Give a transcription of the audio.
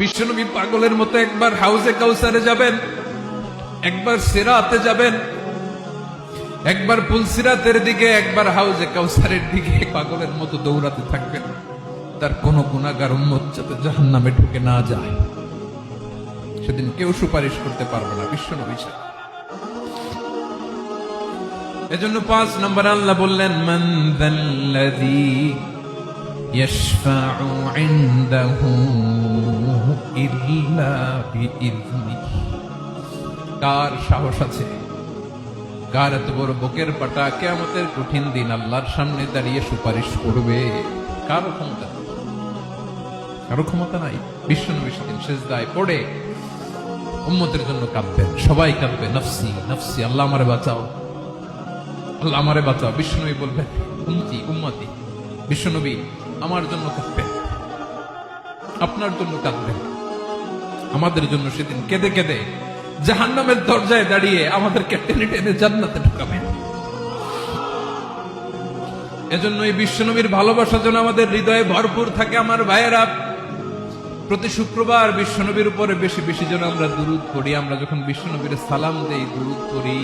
বিশ্বনবী পাগলের মতো একবার হাউজে কাউসারে যাবেন, একবার সিরাতে যাবেন, একবার পুলসিরাতের দিকে, একবার হাউজে কাউসারের দিকে পাগলের মতো দৌড়াতে থাকবেন। তার কোন গুনাহগার উম্মত যাতে জাহান্নামে ঢুকে না যায়, সেদিন কেউ সুপারিশ করতে পারবে না বিশ্বনবী ছাড়া। এজন্য 5 নম্বর আল্লাহ বললেন, মান যাল্লাযী ইয়াশফাউ ইনদাহু ইল্লা বিইযনিহি। কার সাহস আছে, কার এত বড় বুকের পাটা কিয়ামতের কঠিন দিন আল্লাহর সামনে দাঁড়িয়ে সুপারিশ করবে? কারো ক্ষমতা, কারো ক্ষমতা নাই। বিশ্বনবী সেদিন সিজদায় পড়ে উম্মতের জন্য কাঁদবেন, সবাই কাঁদবে, নফসি নফসি, আল্লাহ আমারে বাঁচাও, আল্লাহ আমারে বাঁচাও। বিশ্বনবী বলবেন, উম্মতি উম্মতি। বিশ্বনবী আমার জন্য কাঁদবেন, আপনার জন্য কাঁদবেন, আমাদের জন্য সেদিন কেঁদে কেঁদে জাহান্নামের দরজায় দাঁড়িয়ে আমাদেরকে টেনে টেনে জান্নাতে ঢুকাবেন। এজন্য এই বিশ্বনবীর ভালোবাসা যেন আমাদের হৃদয়ে ভরপুর থাকে। আমার ভাইয়েরা, প্রতি শুক্রবার বিশ্বনবীর উপরে বেশি বেশি যেন আমরা দুরূদ পড়ি। আমরা যখন বিশ্বনবীর সালাম দেই, দুরূদ পড়ি,